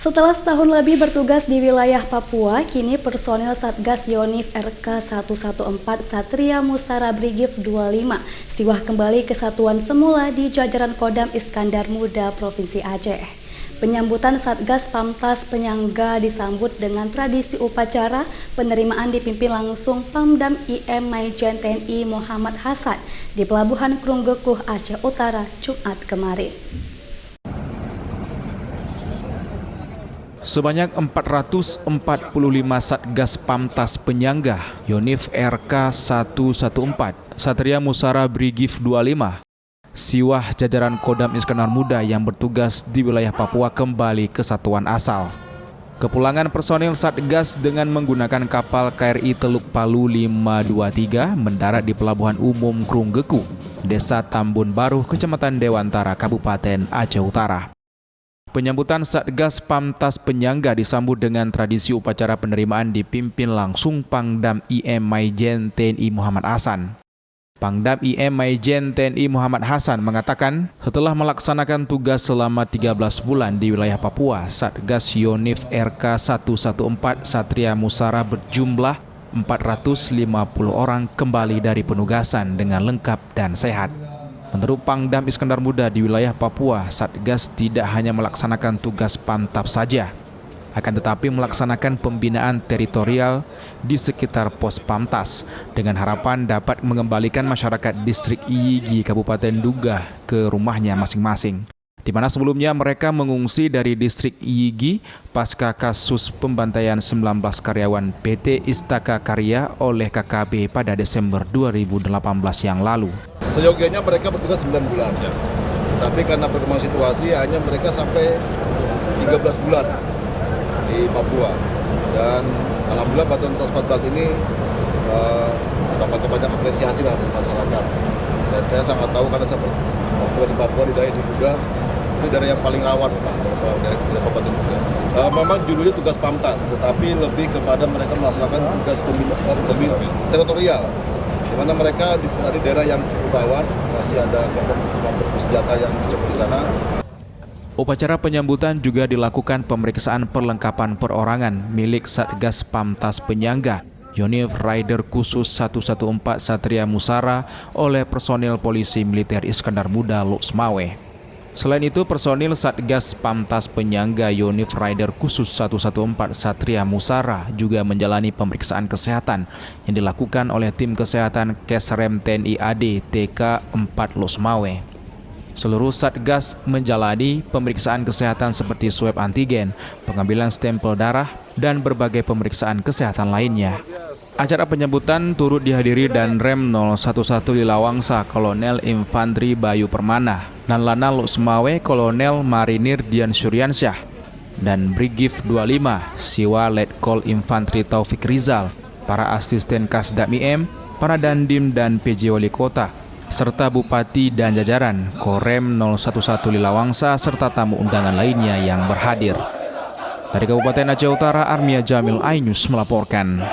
Setelah setahun lebih bertugas di wilayah Papua, kini personil Satgas Yonif RK 114 Satria Musara Brigif 25 siwah kembali ke satuan semula di jajaran Kodam Iskandar Muda Provinsi Aceh. Penyambutan Satgas Pamtas Penyangga disambut dengan tradisi upacara penerimaan dipimpin langsung Pamdam IM Maijen TNI Muhammad Hasan di Pelabuhan Krunggekuh, Aceh Utara, Jumat kemarin. Sebanyak 445 Satgas Pamtas Penyangga Yonif RK 114 Satria Musara Brigif 25 siwah jajaran Kodam Iskandar Muda yang bertugas di wilayah Papua kembali ke satuan asal. Kepulangan personil Satgas dengan menggunakan kapal KRI Teluk Palu 523 mendarat di Pelabuhan Umum Krunggekuh, Desa Tambun Baru, Kecamatan Dewantara, Kabupaten Aceh Utara. Penyambutan Satgas Pamtas Penyangga disambut dengan tradisi upacara penerimaan dipimpin langsung Pangdam IM Maijen TNI Muhammad Hasan. Pangdam IM Maijen TNI Muhammad Hasan mengatakan setelah melaksanakan tugas selama 13 bulan di wilayah Papua, Satgas Yonif RK 114 Satria Musara berjumlah 450 orang kembali dari penugasan dengan lengkap dan sehat. Menurut Pangdam Iskandar Muda di wilayah Papua, Satgas tidak hanya melaksanakan tugas pantap saja, akan tetapi melaksanakan pembinaan teritorial di sekitar pos Pamtas dengan harapan dapat mengembalikan masyarakat distrik Iyigi Kabupaten Duga ke rumahnya masing-masing, di mana sebelumnya mereka mengungsi dari distrik Iyigi pasca kasus pembantaian 19 karyawan PT Istaka Karya oleh KKB pada Desember 2018 yang lalu. Seyogianya mereka bertugas 9 bulan, tapi karena perkembangan situasi hanya mereka sampai 13 bulan di Papua. Dan alhamdulillah Batuan 114 ini mendapatkan banyak apresiasi dari masyarakat. Dan saya sangat tahu karena saya bertugas di Papua di daerah itu juga, itu daerah yang paling rawan dari Kabupaten Duga. Memang judulnya tugas Pamtas, tetapi lebih kepada mereka melaksanakan tugas pembinaan teritorial, di mana mereka dari daerah yang cukup rawan, masih ada kelompok bersenjata yang mencoba di sana. Upacara penyambutan juga dilakukan pemeriksaan perlengkapan perorangan milik Satgas Pamtas Penyangga Yonif Rider Khusus 114 Satria Musara oleh personil Polisi Militer Iskandar Muda Loksmawe. Selain itu, personil Satgas Pamtas Penyangga Yonif Rider Khusus 114 Satria Musara juga menjalani pemeriksaan kesehatan yang dilakukan oleh tim kesehatan Kesrem TNI AD TK 4 Loksmawe. Seluruh Satgas menjalani pemeriksaan kesehatan seperti swab antigen, pengambilan stempel darah, dan berbagai pemeriksaan kesehatan lainnya. Acara penyambutan turut dihadiri Danrem 011 Lilawangsa Kolonel Infantri Bayu Permana, Lanlana Loksmawe Kolonel Marinir Dian Suryansyah, dan Brigif 25 Siwa Letkol Infantri Taufik Rizal, para asisten Kasdam IM, para Dandim dan PJ Wali Kota, serta Bupati dan jajaran Korem 011 Lilawangsa serta tamu undangan lainnya yang berhadir. Dari Kabupaten Aceh Utara, Armia Jamil Ainus melaporkan.